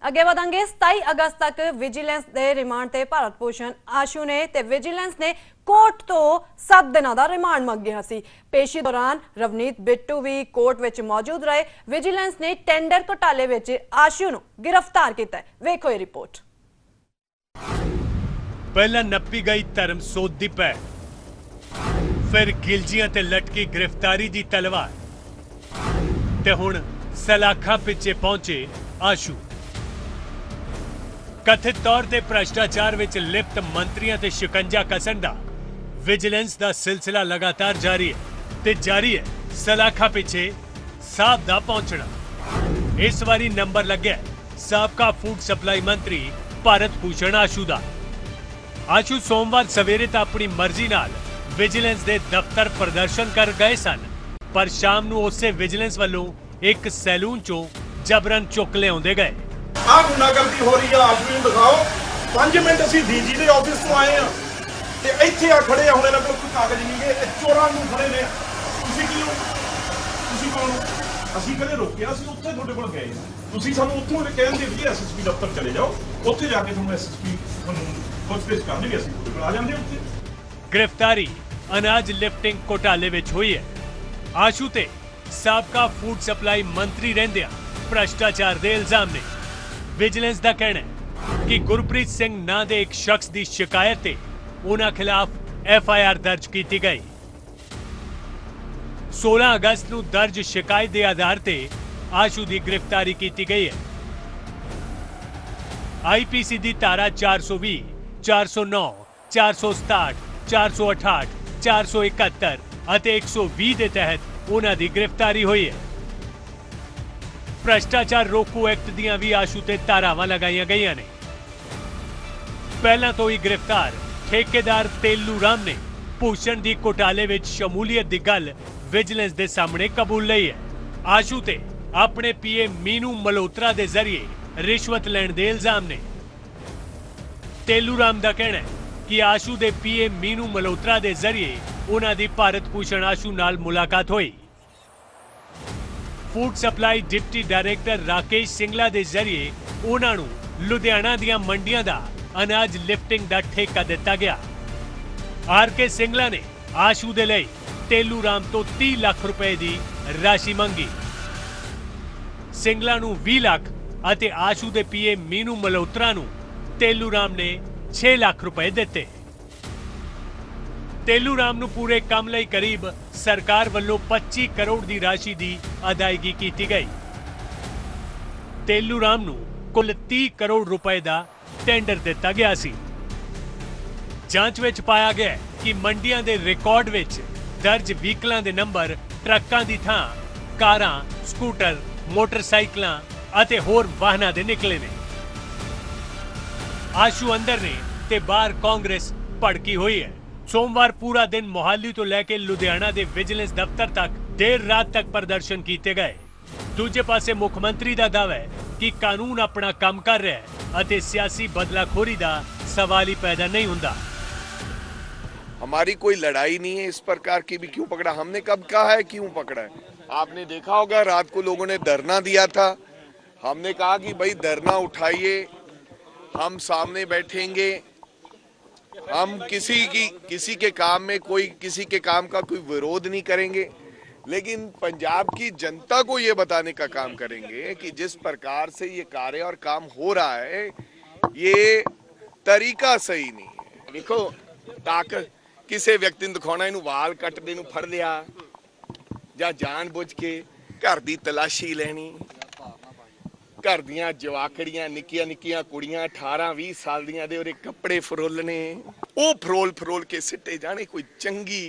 अगे वधांगे 27 अगस्त तक विजिलेंस के रिमांड ते भारत भूषण आशू ने ते विजिलेंस ने कोर्ट तो 7 दिनों का रिमांड मंगिया सी। पेशी दौरान रवनीत बिट्टू भी कोर्ट विच मौजूद रहे। विजिलेंस ने टेंडर घोटाले विच आशू नूं गिरफ्तार किया। वेखो ये रिपोर्ट। पहला नप्पी गई धर्म सोध दी पै, फिर गिलजियां ते लटकी गिरफ्तारी दी तलवार, ते हुण सलाखा पिछे पहुंचे आशू। कथित तौर ते भ्रष्टाचार विच लिप्त मंत्रियों ते शिकंजा कसण दा विजिलेंस दा सिलसिला लगातार जारी है ते जारी है सलाखा पिछे साहब दा पहुंचना। इस बारी नंबर लग्या साबका फूड सप्लाई मंत्री भारत भूषण आशू दा। आशू सोमवार सवेरे तो अपनी मर्जी नाल विजिलेंस दे दफ्तर प्रदर्शन कर गए सन, पर शाम नूं उसे विजिलेंस वालों एक सैलून चों जबरन चुक लिआउंदे गए। आ गुंडागर्दी हो रही है, आशू नूं दिखाओ। 5 मिनट असीं डीजी दे ऑफिस तो आए हैं ते इत्थे आ खड़े हुणे ना कोई कागज नहीं गए, चोरां नूं फड़े ने। तुसीं की हो? तुसीं कौन हो? असीं कदे रोकिया? असीं उत्थे तुहाडे कोल गए, तुसीं सानूं उत्थों कहंदे भी एसएसपी दफ्तर चले जाओ, उत्थे जाके तुहानूं एसएसपी तुहानूं पुछताछ करनगे, असीं तुहाडे कोल आ जांदे उत्थे। गिरफ्तारी अनाज लिफ्टिंग घोटाले विच हुई है। आशू ते साबका फूड सप्लाई मंत्री रहिंदियां भ्रष्टाचार दे इल्जाम ने। विजिलेंस दा कहना है कि गुरप्रीत सिंह नां दे एक शख्स दी शिकायत ते उन्हां खिलाफ FIR दर्ज की गई। 16 अगस्त नूं दर्ज शिकायत के आधार ते आशू की गिरफ्तारी की गई है। IPC की धारा 420, 409, 467, 468, 471 ਅਤੇ 120 के तहत उन्हां की गिरफ्तारी हुई है। भ्रष्टाचार रोकू एक्ट दियां भी आशू ते धारावां लगाईयां गईयां ने। पहला तो ही गिरफ्तार ठेकेदार तेलू राम ने भूषण की घोटाले विच शमूलीयत की गल विजिलेंस के सामने कबूल लई है। आशू ते अपने PA मीनू मल्होत्रा के जरिए रिश्वत लैण के इल्जाम ने। तेलू राम का कहना है कि आशू के PA मीनू मल्होत्रा के जरिए उन्हां दी भारत भूषण आशू नाल मुलाकात हुई। Food supply deputy director Rakesh Singla के जरिए उन्हां नूं लुधियाना दियां मंडियां दा अनाज लिफ्टिंग का ठेका दिता गया। RK सिंगला ने आशू दे लई तेलू राम तो 30 लाख रुपए की राशि मंगी। सिंगला नूं 20 लाख अते आशू दे PA मीनू मल्होत्रा नूं तेलू राम ने 6 लाख रुपए दिते। तेलू राम नूं पूरे काम लई करीब सरकार वल्लों 25 करोड़ की राशि की अदायगी की गई। तेलू राम नूं कुल 30 करोड़ रुपए का टेंडर दिता गया सी। जांच विच पाया गया कि मंडियां दे रिकॉर्ड विच दर्ज व्हीकलां दे नंबर ट्रकां दी थां कारां, स्कूटर, मोटरसाइकिलां अते होर वाहनां दे निकले ने। आशू अंदर ने ते बाहर कांग्रेस भड़की हुई है। सोमवार पूरा दिन मोहाली तो लैके लुधियाना के विजिलेंस दफ्तर तक देर रात तक प्रदर्शन किए गए। दूजे पासे मुख्यमंत्री का दावा है कि कानून अपना काम कर रहा है अते सियासी बदलाखोरी का सवाल ही पैदा नहीं होता। हमारी कोई लड़ाई नहीं है, इस प्रकार की भी क्यों पकड़ा? हमने कब कहा है क्यों पकड़ा है? आपने देखा होगा रात को लोगों ने धरना दिया था। हमने कहा कि भाई धरना उठाइए, हम सामने बैठेंगे, हम किसी के काम में किसी के काम का कोई विरोध नहीं करेंगे, लेकिन पंजाब की जनता को ये बताने का काम करेंगे कि जिस प्रकार से ये कार्य और काम हो रहा है ये तरीका सही नहीं है। देखो ताकत किसी व्यक्ति ਨੂੰ ਦਿਖਾਉਣਾ ਇਹਨੂੰ ਵਾਲ ਕੱਟਦੇ ਨੂੰ ਫੜ ਲਿਆ ਜਾਂ ਜਾਣਬੁੱਝ ਕੇ ਘਰ ਦੀ ਤਲਾਸ਼ੀ ਲੈਣੀ, घर दियां जवाकड़ियां निक्कियां निक्कियां कुड़ियां 18-20 साल दियां दे कपड़े फरोलने, वो फरोल के सिट्टे जाने कोई चंगी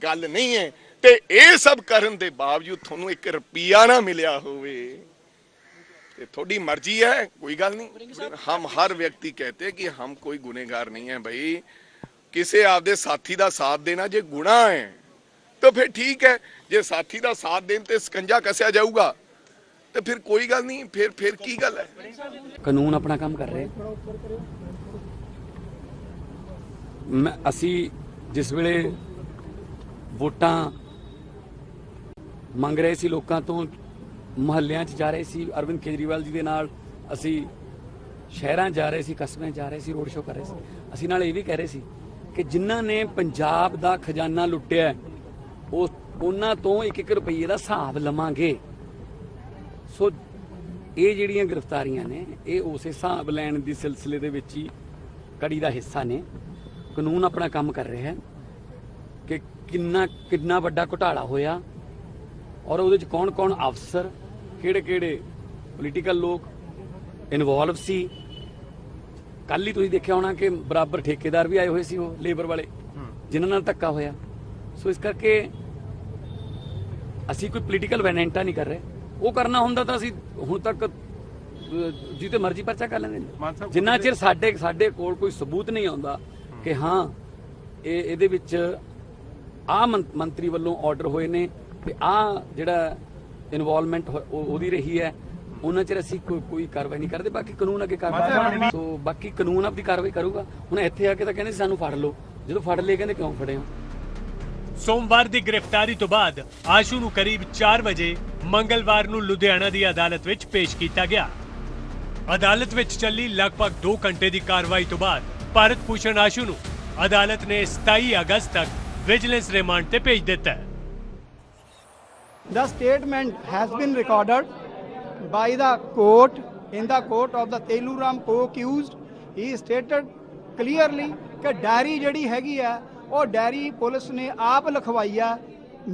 गल नहीं है। ते ये सब करन दे बावजूद थोनू 1 रुपया ना मिलिया होवे ते थोड़ी मर्जी है, कोई गल नहीं। हम हर व्यक्ति कहते कि हम कोई गुनेगार नहीं है। भाई किसी आपदे साथी का साथ देना जे गुनाह है तो फिर ठीक है, जे साथी का साथ देन ते सकंजा कसिया जाऊगा तो फिर कोई गल नहीं, फिर की गल है? कानून अपना काम कर रहे। असी जिस वेले वोटां मंग रहे सी लोकां तो, मुहल्लियां 'च जा रहे सी, अरविंद केजरीवाल जी दे नाल असी ਸ਼ਹਿਰਾਂ ਜਾ ਰਹੇ ਸੀ, ਕਸਬਿਆਂ ਜਾ ਰਹੇ ਸੀ, ਰੋਡ ਸ਼ੋਅ ਕਰ ਰਹੇ ਸੀ। ਅਸੀਂ ਨਾਲ ਇਹ ਵੀ ਕਹਿ ਰਹੇ ਸੀ ਕਿ ਜਿਨ੍ਹਾਂ ਨੇ ਪੰਜਾਬ ਦਾ ਖਜ਼ਾਨਾ ਲੁੱਟਿਆ ਉਹ ਉਹਨਾਂ ਤੋਂ 1-1 ਰੁਪਈਏ ਦਾ ਹਿਸਾਬ ਲਵਾਂਗੇ। ਸੋ ਇਹ ਜਿਹੜੀਆਂ ਗ੍ਰਿਫਤਾਰੀਆਂ ਨੇ ਇਹ ਉਸੇ ਹਿਸਾਬ ਲੈਣ ਦੀ ਸਿਲਸਿਲੇ ਦੇ ਵਿੱਚ ਹੀ ਕੜੀ ਦਾ ਹਿੱਸਾ ਨੇ। ਕਾਨੂੰਨ ਆਪਣਾ ਕੰਮ ਕਰ ਰਿਹਾ ਹੈ ਕਿ ਕਿੰਨਾ ਵੱਡਾ ਘੁਟਾਲਾ ਹੋਇਆ ਔਰ ਉਹਦੇ 'ਚ ਕੌਣ-ਕੌਣ ਅਫਸਰ, ਕਿਹੜੇ-ਕਿਹੜੇ ਪੋਲੀਟੀਕਲ ਲੋਕ ਇਨਵੋਲਵ ਸੀ। ਕੱਲ ਹੀ ਤੁਸੀਂ ਦੇਖਿਆ ਹੋਣਾ ਕਿ ਬਰਾਬਰ ਠੇਕੇਦਾਰ ਵੀ ਆਏ ਹੋਏ ਸੀ, ਉਹ ਲੇਬਰ ਵਾਲੇ ਜਿਨ੍ਹਾਂ ਨਾਲ ਧੱਕਾ ਹੋਇਆ। ਸੋ ਇਸ ਕਰਕੇ ਅਸੀਂ ਕੋਈ ਪੋਲੀਟੀਕਲ ਵੈਨੈਂਟਾ ਨਹੀਂ ਕਰ ਰਹੇ। ਉਹ ਕਰਨਾ ਹੁੰਦਾ ਤਾਂ ਅਸੀਂ ਹੁਣ ਤੱਕ ਜਿੱਤੇ ਮਰਜ਼ੀ ਪਰਚਾ ਕਰ ਲੈਂਦੇ ਨੇ। ਜਿੰਨਾ ਚਿਰ ਸਾਡੇ ਕੋਲ ਕੋਈ ਸਬੂਤ ਨਹੀਂ ਆਉਂਦਾ ਕਿ ਹਾਂ ਇਹਦੇ ਵਿੱਚ ਆਹ ਮੰਤਰੀ ਵੱਲੋਂ ਆਰਡਰ ਹੋਏ ਨੇ ਤੇ ਆਹ ਜਿਹੜਾ ਇਨਵੋਲਵਮੈਂਟ ਉਹਦੀ ਰਹੀ ਹੈ, ਉਹਨਾਂ ਚਿਰ ਅਸੀਂ ਕੋਈ ਕਾਰਵਾਈ ਨਹੀਂ ਕਰਦੇ। ਬਾਕੀ ਕਾਨੂੰਨ ਅੱਗੇ ਕਾਰਵਾਈ, ਸੋ ਬਾਕੀ ਕਾਨੂੰਨ ਆਪਣੀ ਕਾਰਵਾਈ ਕਰੂਗਾ। ਹੁਣ ਇੱਥੇ ਆ ਕੇ ਤਾਂ ਕਹਿੰਦੇ ਸਾਨੂੰ ਫੜ ਲਓ, ਜਦੋਂ ਫੜ ਲਏ ਕਹਿੰਦੇ ਕਿਉਂ ਫੜੇ ਹੋ। ਸੋਮਵਾਰ ਦੀ ਗ੍ਰਿਫਤਾਰੀ ਤੋਂ ਬਾਅਦ ਆਸ਼ੂ ਨੂੰ ਕਰੀਬ 4 ਵਜੇ ਮੰਗਲਵਾਰ ਨੂੰ ਲੁਧਿਆਣਾ ਦੀ ਅਦਾਲਤ ਵਿੱਚ ਪੇਸ਼ ਕੀਤਾ ਗਿਆ। ਅਦਾਲਤ ਵਿੱਚ ਚੱਲੀ ਲਗਭਗ 2 ਘੰਟੇ ਦੀ ਕਾਰਵਾਈ ਤੋਂ ਬਾਅਦ ਭਾਰਤ ਭੂਸ਼ਣ ਆਸ਼ੂ ਨੂੰ ਅਦਾਲਤ ਨੇ 27 ਅਗਸਤ ਤੱਕ ਵਿਜੀਲੈਂਸ ਰਿਮਾਂਡ ਤੇ ਭੇਜ ਦਿੱਤਾ ਹੈ। The statement has been recorded by the court in the court of the Teluram co-accused. He stated clearly ਕਿ ਡਾਇਰੀ ਜਿਹੜੀ ਹੈਗੀ ਆ ਉਹ ਡਾਇਰੀ ਪੁਲਿਸ ਨੇ ਆਪ ਲਿਖਵਾਈ ਆ,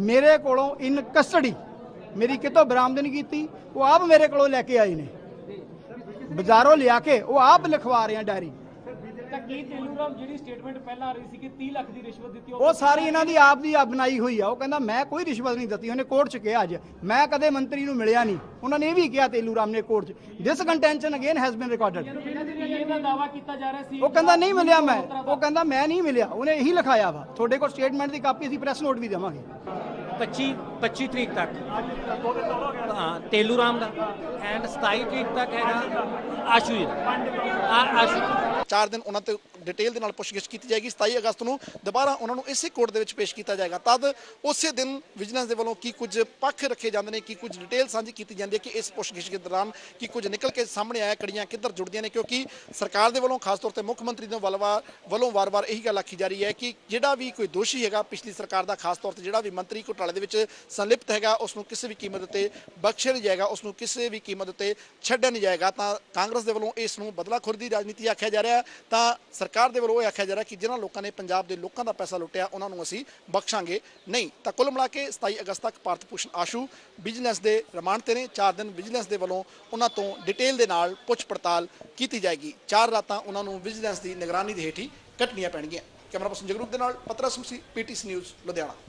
ਮੇਰੇ ਕੋਲੋਂ ਇਨ ਕਸਟਡੀ, ਮੇਰੀ ਕਿਤੋਂ ਬਰਾਮਦ ਨਹੀਂ ਕੀਤੀ, ਉਹ ਆਪ ਮੇਰੇ ਕੋਲੋਂ ਲੈ ਕੇ ਆਏ ਨੇ, ਬਾਜ਼ਾਰੋਂ ਲਿਆ ਕੇ ਉਹ ਆਪ ਲਿਖਵਾ ਰਹੇ ਆ ਡਾਇਰੀ। ਤਾਂ ਕੀ ਤੇਲੂਰਾਮ ਜਿਹੜੀ ਸਟੇਟਮੈਂਟ ਪਹਿਲਾਂ ਆ ਰਹੀ ਸੀ ਕਿ 30 ਲੱਖ ਦੀ ਰਿਸ਼ਵਤ ਦਿੱਤੀ, ਉਹ ਸਾਰੀ ਇਹਨਾਂ ਦੀ ਆਪ ਦੀ ਬਣਾਈ ਹੋਈ ਆ। ਉਹ ਕਹਿੰਦਾ ਮੈਂ ਕੋਈ ਰਿਸ਼ਵਤ ਨਹੀਂ ਦਿੱਤੀ, ਉਹਨੇ ਕੋਰਟ 'ਚ ਕਿਹਾ ਅੱਜ, ਮੈਂ ਕਦੇ ਮੰਤਰੀ ਨੂੰ ਮਿਲਿਆ ਨਹੀਂ। ਉਹਨਾਂ ਨੇ ਇਹ ਵੀ ਕਿਹਾ ਤੇਲੂਰਾਮ ਨੇ ਕੋਰਟ 'ਚ। ਦਿਸ ਕੰਟੈਂਸ਼ਨ ਅਗੇਨ ਹੈਜ਼ ਬੀਨ ਰਿਕਾਰਡਡ। ਇਹਦਾ ਦਾਵਾ ਕੀਤਾ ਜਾ ਰਿਹਾ ਸੀ, ਉਹ ਕਹਿੰਦਾ ਨਹੀਂ ਮਿਲਿਆ ਮੈਂ, ਉਹ ਕਹਿੰਦਾ ਮੈਂ ਨਹੀਂ ਮਿਲਿਆ, ਉਹਨੇ ਇਹੀ ਲਿਖਾਇਆ ਵਾ। ਤੁਹਾਡੇ ਕੋਲ ਸਟੇਟਮੈਂਟ ਦੀ ਕਾਪੀ ਅਸੀਂ ਪ੍ਰੈਸ ਨੋਟ ਵੀ ਦੇਵਾਂਗੇ। 25 ਤਰੀਕ ਤੱਕ ਤੇਲੂਰਾਮ ਦਾ ਐਂਡ 27 ਤਰੀਕ ਤੱਕ ਹੈਗਾ ਆਸ਼ੂ ਜੀ ਦਾ। ਆਸ਼ੂ 4 ਦਿਨ ਉਹਨਾਂ ਤੇ ਡਿਟੇਲ ਦੇ ਨਾਲ ਪੁੱਛਗਿੱਛ ਕੀਤੀ ਜਾਏਗੀ। 27 ਅਗਸਤ ਨੂੰ ਦੁਬਾਰਾ ਉਹਨਾਂ ਨੂੰ ਇਸੇ ਕੋਰਟ ਦੇ ਵਿੱਚ ਪੇਸ਼ ਕੀਤਾ ਜਾਏਗਾ। ਤਦ ਉਸੇ ਦਿਨ ਵਿਜੀਲੈਂਸ ਦੇ ਵੱਲੋਂ ਕੀ ਕੁਝ ਪੱਖ ਰੱਖੇ ਜਾਂਦੇ ਨੇ, ਕੀ ਕੁਝ ਡਿਟੇਲ ਸਾਂਝੀ ਕੀਤੀ ਜਾਂਦੀ ਹੈ ਕਿ ਇਸ ਪੁੱਛਗਿੱਛ ਦੇ ਦੌਰਾਨ ਕੀ ਕੁਝ ਨਿਕਲ ਕੇ ਸਾਹਮਣੇ ਆਇਆ, ਕੜੀਆਂ ਕਿੱਧਰ ਜੁੜਦੀਆਂ ਨੇ। ਕਿਉਂਕਿ ਸਰਕਾਰ ਦੇ ਵੱਲੋਂ ਖਾਸ ਤੌਰ ਤੇ ਮੁੱਖ ਮੰਤਰੀ ਦੇ ਵੱਲੋਂ ਵਾਰ-ਵਾਰ ਇਹੀ ਗੱਲ ਆਖੀ ਜਾ ਰਹੀ ਹੈ ਕਿ ਜਿਹੜਾ ਵੀ ਕੋਈ ਦੋਸ਼ੀ ਹੈਗਾ ਪਿਛਲੀ ਸਰਕਾਰ ਦਾ, ਖਾਸ ਤੌਰ ਤੇ ਜਿਹੜਾ ਵੀ ਮੰਤਰੀ ਘੁਟਾਲੇ ਦੇ ਵਿੱਚ ਸੰਲਿਪਤ ਹੈਗਾ, ਉਸ ਨੂੰ ਕਿਸੇ ਵੀ ਕੀਮਤ ਉੱਤੇ ਬਖਸ਼ਿਆ ਨਹੀਂ ਜਾਏਗਾ, ਉਸ ਨੂੰ ਕਿਸੇ ਵੀ ਕੀਮਤ ਉੱਤੇ ਛੱਡਿਆ ਨਹੀਂ ਜਾਏਗਾ। ਤਾਂ ਕਾਂਗਰਸ ਦੇ ਵੱਲੋਂ ਇਸ ਨੂੰ ਬਦਲਾਖੋਰੀ ਦੀ ਰਾਜਨੀਤੀ ਆਖਿਆ ਜਾ ਰਿਹਾ, ਤਾਂ ਸਰਕਾਰ ਦੇ ਵੱਲੋਂ ਇਹ ਆਖਿਆ ਜਾ ਰਿਹਾ ਕਿ ਜਿਨ੍ਹਾਂ ਲੋਕਾਂ ਨੇ ਪੰਜਾਬ ਦੇ ਲੋਕਾਂ ਦਾ ਪੈਸਾ ਲੁੱਟਿਆ ਉਹਨਾਂ ਨੂੰ ਅਸੀਂ ਬਖਸ਼ਾਂਗੇ ਨਹੀਂ। ਤਾਂ ਕੁੱਲ ਮਿਲਾ ਕੇ 27 ਅਗਸਤ ਤੱਕ ਭਾਰਤ ਭੂਸ਼ਣ ਆਸ਼ੂ ਵਿਜੀਲੈਂਸ ਦੇ ਰਿਮਾਂਡ ਤੇ ਨੇ। 4 ਦਿਨ ਵਿਜੀਲੈਂਸ ਦੇ ਵੱਲੋਂ ਉਹਨਾਂ ਤੋਂ ਡਿਟੇਲ ਦੇ ਨਾਲ ਪੁੱਛ ਪੜਤਾਲ ਕੀਤੀ ਜਾਏਗੀ। 4 ਰਾਤਾਂ ਉਹਨਾਂ ਨੂੰ ਵਿਜੀਲੈਂਸ ਦੀ ਨਿਗਰਾਨੀ ਦੇ ਹੇਠ ਹੀ ਕੱਟਣੀਆਂ ਪੈਣਗੀਆਂ। ਕੈਮਰਾ ਪਰਸਨ ਜਗਰੂਪ ਦੇ ਨਾਲ ਪਤਰਾ ਸਮਸੀ, PTC ਨਿਊਜ਼ ਲੁਧਿਆਣਾ।